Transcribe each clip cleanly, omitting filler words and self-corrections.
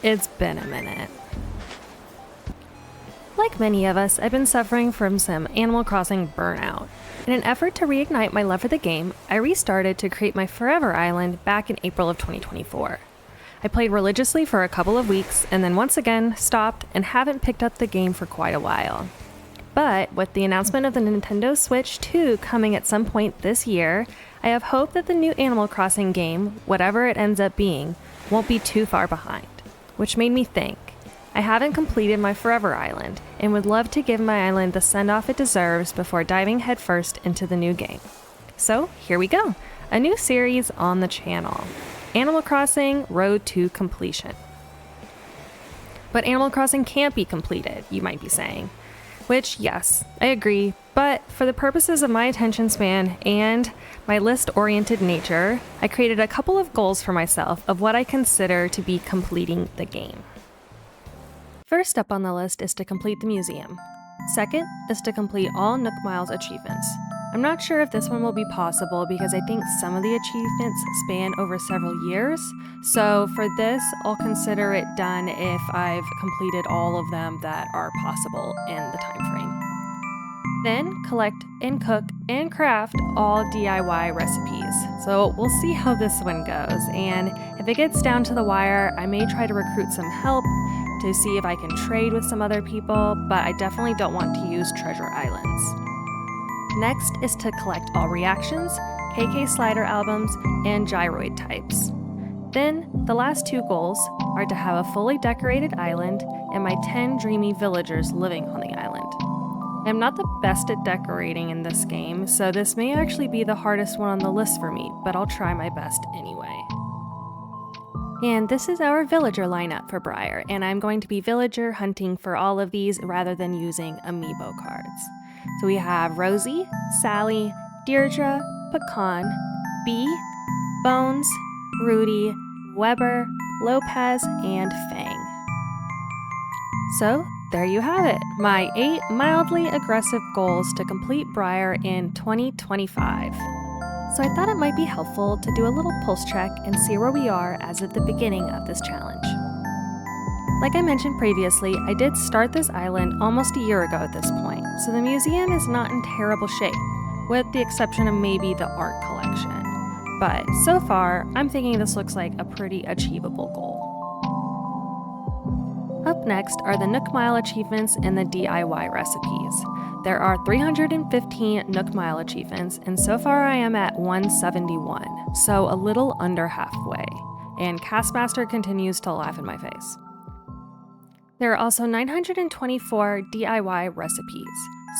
it's been a minute. Like many of us, I've been suffering from some Animal Crossing burnout. In an effort to reignite my love for the game, I restarted to create my Forever Island back in April of 2024. I played religiously for a couple of weeks and then once again stopped and haven't picked up the game for quite a while. But with the announcement of the Nintendo Switch 2 coming at some point this year, I have hope that the new Animal Crossing game, whatever it ends up being, won't be too far behind. Which made me think, I haven't completed my Forever Island and would love to give my island the send-off it deserves before diving headfirst into the new game. So here we go, a new series on the channel, Animal Crossing Road to Completion. But Animal Crossing can't be completed, you might be saying. Which, yes, I agree, but for the purposes of my attention span and my list-oriented nature, I created a couple of goals for myself of what I consider to be completing the game. First up on the list is to complete the museum. Second is to complete all Nook Miles achievements. I'm not sure if this one will be possible because I think some of the achievements span over several years, so for this, I'll consider it done if I've completed all of them that are possible in the time frame. Then collect and cook and craft all DIY recipes. So we'll see how this one goes, and if it gets down to the wire, I may try to recruit some help to see if I can trade with some other people, but I definitely don't want to use treasure islands. Next is to collect all reactions, KK slider albums, and gyroid types. Then, the last two goals are to have a fully decorated island and my 10 dreamy villagers living on the island. I'm not the best at decorating in this game, so this may actually be the hardest one on the list for me, but I'll try my best anyway. And this is our villager lineup for Briar, and I'm going to be villager hunting for all of these rather than using amiibo cards. So we have Rosie, Sally, Deirdre, Pecan, Bee, Bones, Rudy, Weber, Lopez, and Fang. So there you have it, my 8 mildly aggressive goals to complete Briar in 2025. So I thought it might be helpful to do a little pulse check and see where we are as of the beginning of this challenge. Like I mentioned previously, I did start this island almost a year ago at this point, so the museum is not in terrible shape, with the exception of maybe the art collection. But so far, I'm thinking this looks like a pretty achievable goal. Up next are the Nook Mile achievements and the DIY recipes. There are 315 Nook Mile achievements, and so far I am at 171, so a little under halfway, and Castmaster continues to laugh in my face. There are also 924 DIY recipes.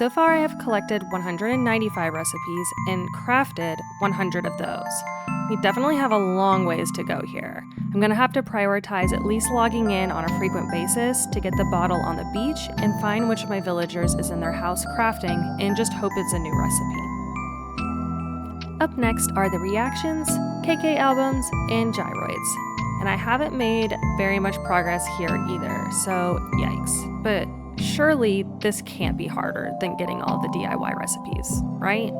So far I have collected 195 recipes and crafted 100 of those. We definitely have a long ways to go here. I'm gonna have to prioritize at least logging in on a frequent basis to get the bottle on the beach and find which of my villagers is in their house crafting and just hope it's a new recipe. Up next are the reactions, KK albums, and gyroids. And I haven't made very much progress here either, so yikes. But surely this can't be harder than getting all the DIY recipes, right?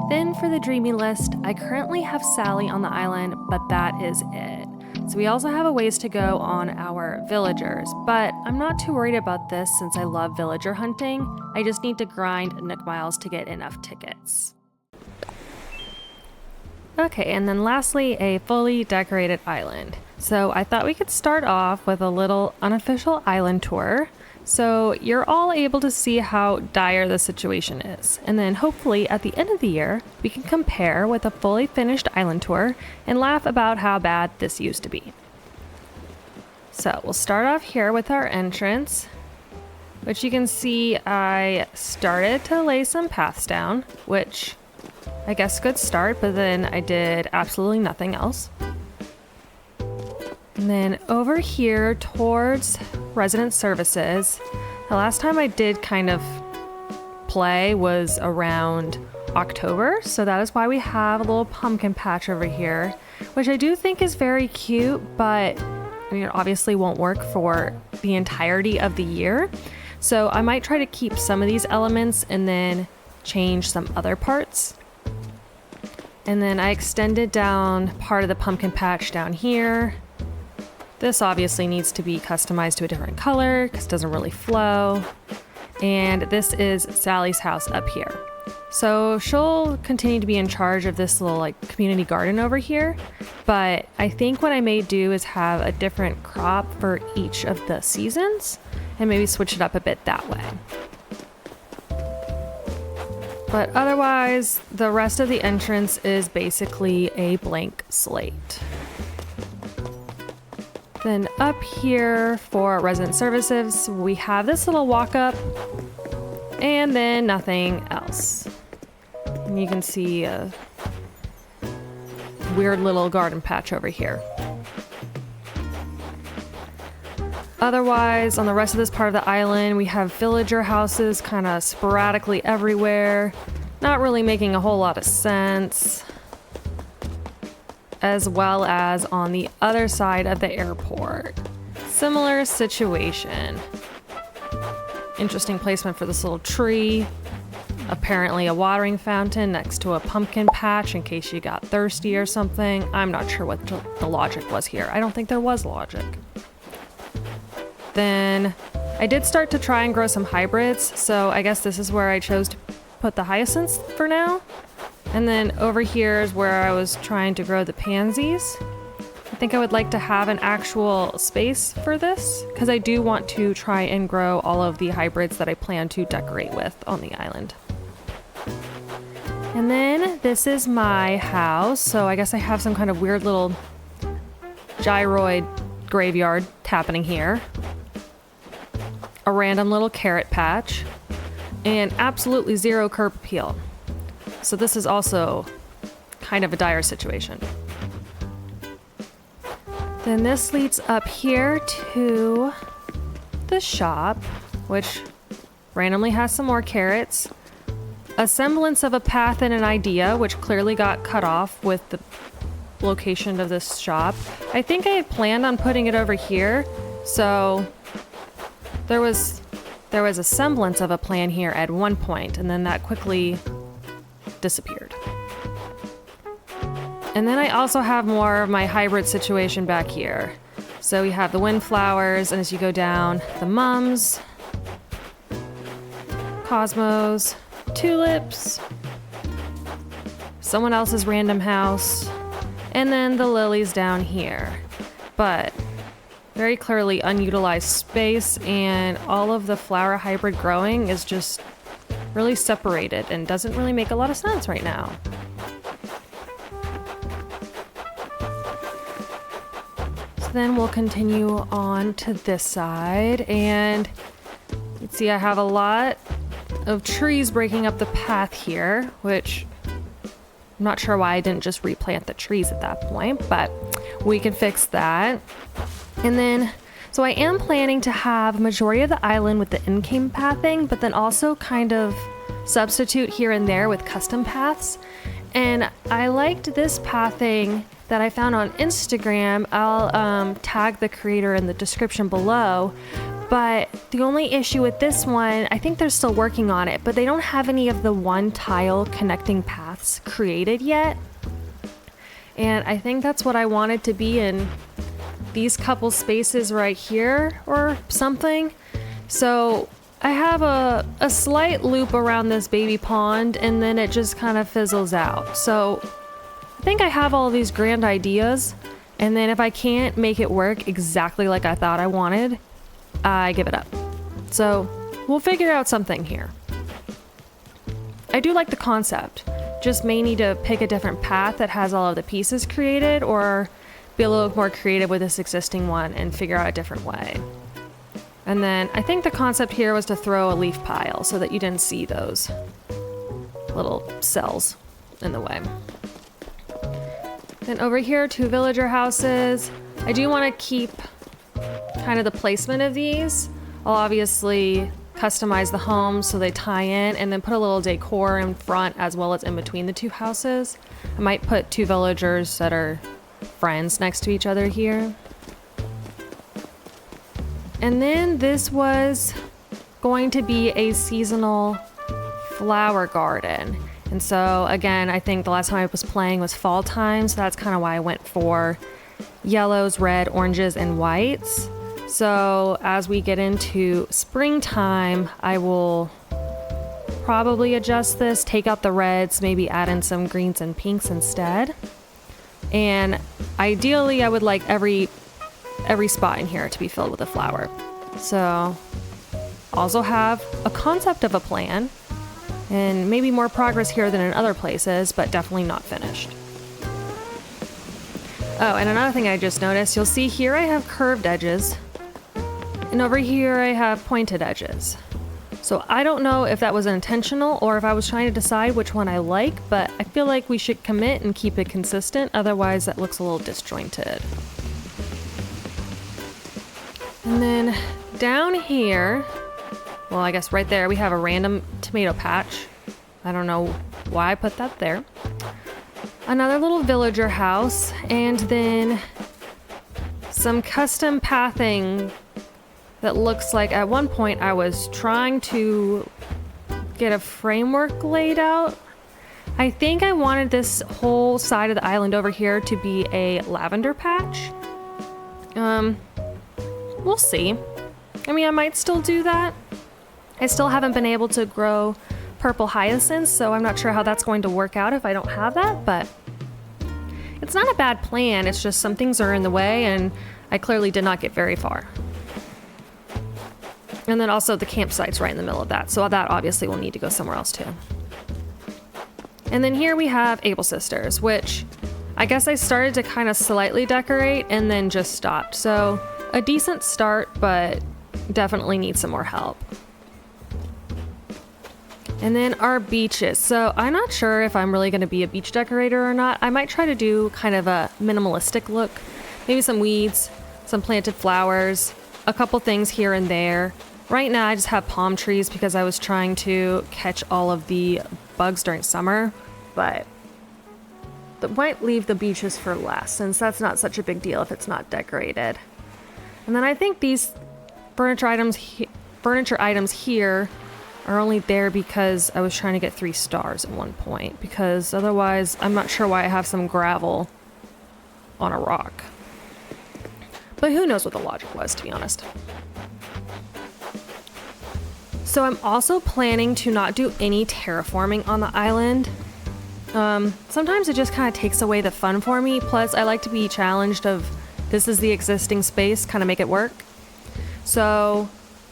Then for the dreamy list, I currently have Sally on the island, but that is it. So we also have a ways to go on our villagers, but I'm not too worried about this since I love villager hunting. I just need to grind Nook Miles to get enough tickets. Okay, and then lastly, a fully decorated island. So I thought we could start off with a little unofficial island tour, so you're all able to see how dire the situation is. And then hopefully at the end of the year, we can compare with a fully finished island tour and laugh about how bad this used to be. So we'll start off here with our entrance, which you can see I started to lay some paths down, which I guess good start, but then I did absolutely nothing else. And then over here towards resident services, the last time I did kind of play was around October, so that is why we have a little pumpkin patch over here, which I do think is very cute, but I mean, it obviously won't work for the entirety of the year. So I might try to keep some of these elements and then change some other parts. And then I extended down part of the pumpkin patch down here. This obviously needs to be customized to a different color because it doesn't really flow. And this is Sally's house up here. So she'll continue to be in charge of this little like community garden over here. But I think what I may do is have a different crop for each of the seasons and maybe switch it up a bit that way. But otherwise, the rest of the entrance is basically a blank slate. Then up here for resident services, we have this little walk up and then nothing else. And you can see a weird little garden patch over here. Otherwise, on the rest of this part of the island, we have villager houses kind of sporadically everywhere, not really making a whole lot of sense. As well as on the other side of the airport. Similar situation. Interesting placement for this little tree. Apparently a watering fountain next to a pumpkin patch in case you got thirsty or something. I'm not sure what the logic was here. I don't think there was logic. Then I did start to try and grow some hybrids, so I guess this is where I chose to put the hyacinths for now. And then over here is where I was trying to grow the pansies. I think I would like to have an actual space for this because I do want to try and grow all of the hybrids that I plan to decorate with on the island. And then this is my house. So I guess I have some kind of weird little gyroid graveyard happening here. A random little carrot patch and absolutely zero curb appeal. So this is also kind of a dire situation. Then this leads up here to the shop, which randomly has some more carrots. A semblance of a path and an idea, which clearly got cut off with the location of this shop. I think I had planned on putting it over here, so there was a semblance of a plan here at one point, and then that quickly disappeared. And then I also have more of my hybrid situation back here. So we have the windflowers, and as you go down, the mums, cosmos, tulips, someone else's random house, and then the lilies down here. But very clearly unutilized space, and all of the flower hybrid growing is just really separated and doesn't really make a lot of sense right now. So then we'll continue on to this side, and you can see I have a lot of trees breaking up the path here, which I'm not sure why I didn't just replant the trees at that point, but we can fix that. And then so I am planning to have majority of the island with the in-game pathing, but then also kind of substitute here and there with custom paths. And I liked this pathing that I found on Instagram. I'll tag the creator in the description below. But the only issue with this one, I think they're still working on it, but they don't have any of the one tile connecting paths created yet. And I think that's what I wanted to be in these couple spaces right here or something. So I have a slight loop around this baby pond, and then it just kind of fizzles out. So I think I have all of these grand ideas, and then if I can't make it work exactly like I thought I wanted, I give it up. So we'll figure out something here. I do like the concept, just may need to pick a different path that has all of the pieces created, or be a little more creative with this existing one and figure out a different way. And then I think the concept here was to throw a leaf pile so that you didn't see those little cells in the way. Then over here, 2 villager houses. I do want to keep kind of the placement of these. I'll obviously customize the homes so they tie in, and then put a little decor in front as well as in between the 2 houses. I might put 2 villagers that are friends next to each other here. And then this was going to be a seasonal flower garden. And so again, I think the last time I was playing was fall time, so that's kind of why I went for yellows, red, oranges, and whites. So as we get into springtime, I will probably adjust this, take out the reds, maybe add in some greens and pinks instead. And ideally, I would like every spot in here to be filled with a flower. So also have a concept of a plan and maybe more progress here than in other places, but definitely not finished. Oh, and another thing I just noticed, you'll see here I have curved edges, and over here I have pointed edges. So I don't know if that was intentional or if I was trying to decide which one I like, but I feel like we should commit and keep it consistent, otherwise that looks a little disjointed. And then down here, well, I guess right there we have a random tomato patch. I don't know why I put that there. Another little villager house, and then some custom pathing that looks like at one point I was trying to get a framework laid out. I think I wanted this whole side of the island over here to be a lavender patch. We'll see. I mean, I might still do that. I still haven't been able to grow purple hyacinths, so I'm not sure how that's going to work out if I don't have that, but it's not a bad plan. It's just some things are in the way, and I clearly did not get very far. And then also the campsite's right in the middle of that, so that obviously will need to go somewhere else too. And then here we have Able Sisters, which I guess I started to kind of slightly decorate and then just stopped. So a decent start, but definitely need some more help. And then our beaches. So I'm not sure if I'm really going to be a beach decorator or not. I might try to do kind of a minimalistic look. Maybe some weeds, some planted flowers, a couple things here and there. Right now I just have palm trees because I was trying to catch all of the bugs during summer, but that might leave the beaches for last, since that's not such a big deal if it's not decorated. And then I think these furniture items here are only there because I was trying to get 3 stars at one point, because otherwise I'm not sure why I have some gravel on a rock. But who knows what the logic was, to be honest. So I'm also planning to not do any terraforming on the island. Sometimes it just kind of takes away the fun for me. Plus, I like to be challenged of, this is the existing space, kind of make it work. So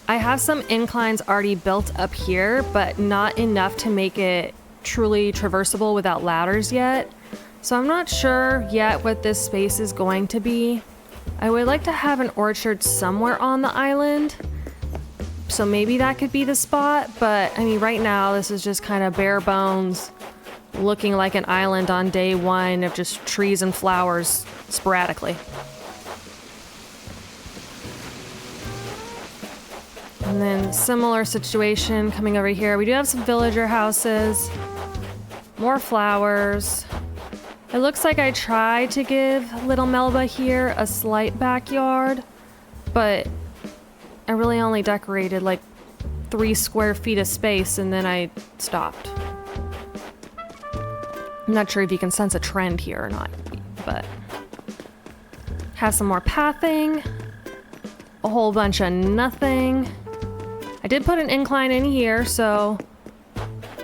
I have some inclines already built up here, but not enough to make it truly traversable without ladders yet. So I'm not sure yet what this space is going to be. I would like to have an orchard somewhere on the island, so maybe that could be the spot, but I mean, right now this is just kind of bare bones, looking like an island on day one of just trees and flowers sporadically. And then similar situation coming over here. We do have some villager houses, more flowers. It looks like I tried to give little Melba here a slight backyard, but I really only decorated like 3 square feet of space and then I stopped. I'm not sure if you can sense a trend here or not, but have some more pathing, a whole bunch of nothing. I did put an incline in here so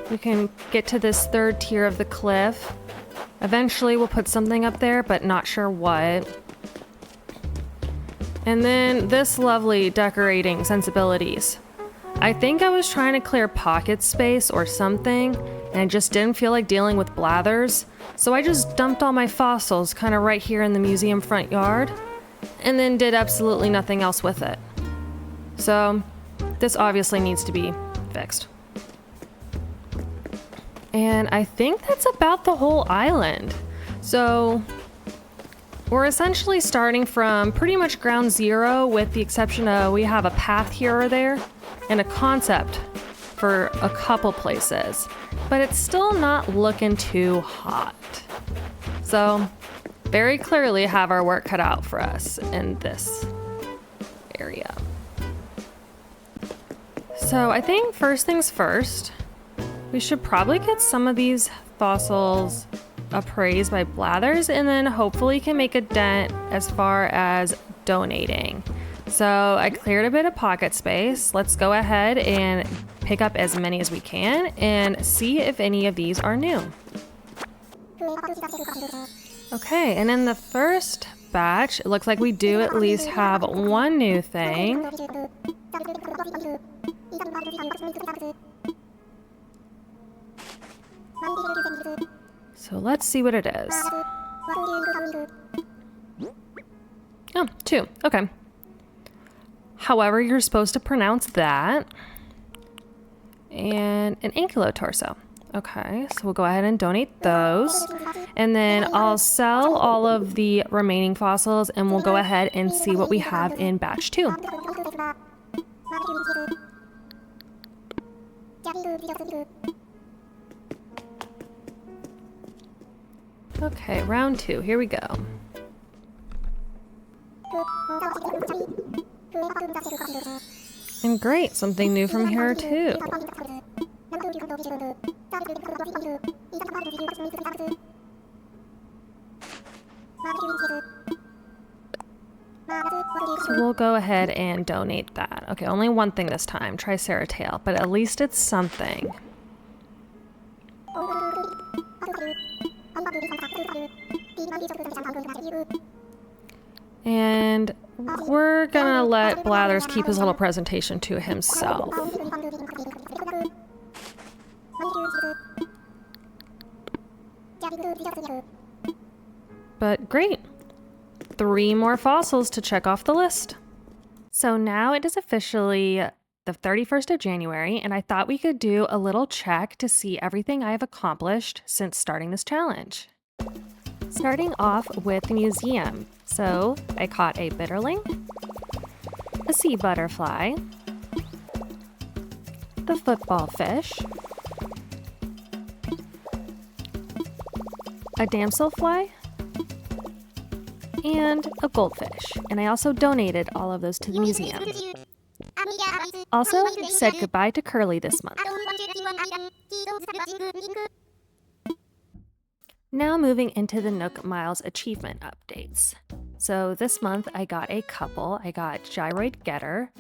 we can get to this 3rd tier of the cliff. Eventually we'll put something up there, but not sure what. And then this lovely decorating sensibilities. I think I was trying to clear pocket space or something, and I just didn't feel like dealing with blathers. So I just dumped all my fossils kind of right here in the museum front yard, and then did absolutely nothing else with it. So this obviously needs to be fixed. And I think that's about the whole island. So we're essentially starting from pretty much ground zero, with the exception of we have a path here or there and a concept for a couple places, but it's still not looking too hot. So very clearly have our work cut out for us in this area. So I think first things first, we should probably get some of these fossils appraised by Blathers, and then hopefully can make a dent as far as donating. So I cleared a bit of pocket space. Let's go ahead and pick up as many as we can and see if any of these are new. Okay, and in the first batch, it looks like we do at least have one new thing. So let's see what it is. Oh, 2. Okay. However, you're supposed to pronounce that. And an ankylotorso. Okay, so we'll go ahead and donate those. And then I'll sell all of the remaining fossils and we'll go ahead and see what we have in batch 2. Okay, round 2, here we go. And great, something new from here too. So we'll go ahead and donate that. Okay, only one thing this time, Triceratail, but at least it's something. And we're gonna let Blathers keep his little presentation to himself. But great. 3 more fossils to check off the list. So now it is officially the 31st of January, and I thought we could do a little check to see everything I have accomplished since starting this challenge. Starting off with the museum. So I caught a bitterling, a sea butterfly, the football fish, a damselfly, and a goldfish. And I also donated all of those to the museum. Also said goodbye to Curly this month. Now moving into the Nook Miles achievement updates. So this month I got a couple. I got Gyroid Getter,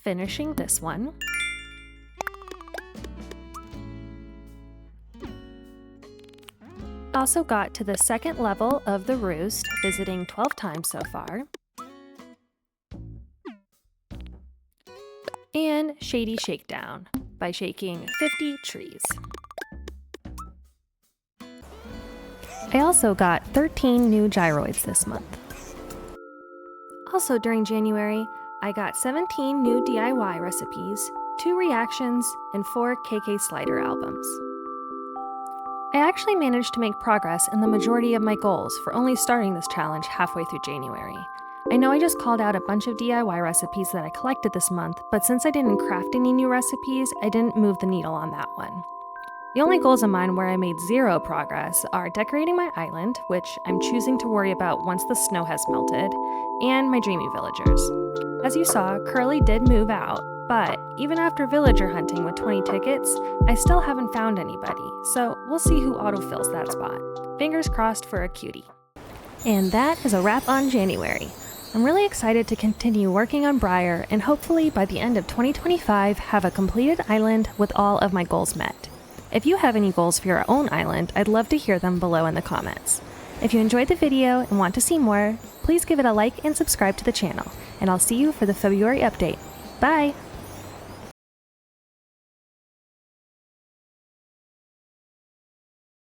finishing this one. Also got to the 2nd level of the Roost, visiting 12 times so far. And Shady Shakedown by shaking 50 trees. I also got 13 new gyroids this month. Also during January, I got 17 new DIY recipes, 2 reactions, and 4 KK Slider albums. I actually managed to make progress in the majority of my goals for only starting this challenge halfway through January. I know I just called out a bunch of DIY recipes that I collected this month, but since I didn't craft any new recipes, I didn't move the needle on that one. The only goals of mine where I made 0 progress are decorating my island, which I'm choosing to worry about once the snow has melted, and my dreamy villagers. As you saw, Curly did move out, but even after villager hunting with 20 tickets, I still haven't found anybody, so we'll see who autofills that spot. Fingers crossed for a cutie. And that is a wrap on January. I'm really excited to continue working on Briar and hopefully by the end of 2025 have a completed island with all of my goals met. If you have any goals for your own island, I'd love to hear them below in the comments. If you enjoyed the video and want to see more, please give it a like and subscribe to the channel, and I'll see you for the February update. Bye!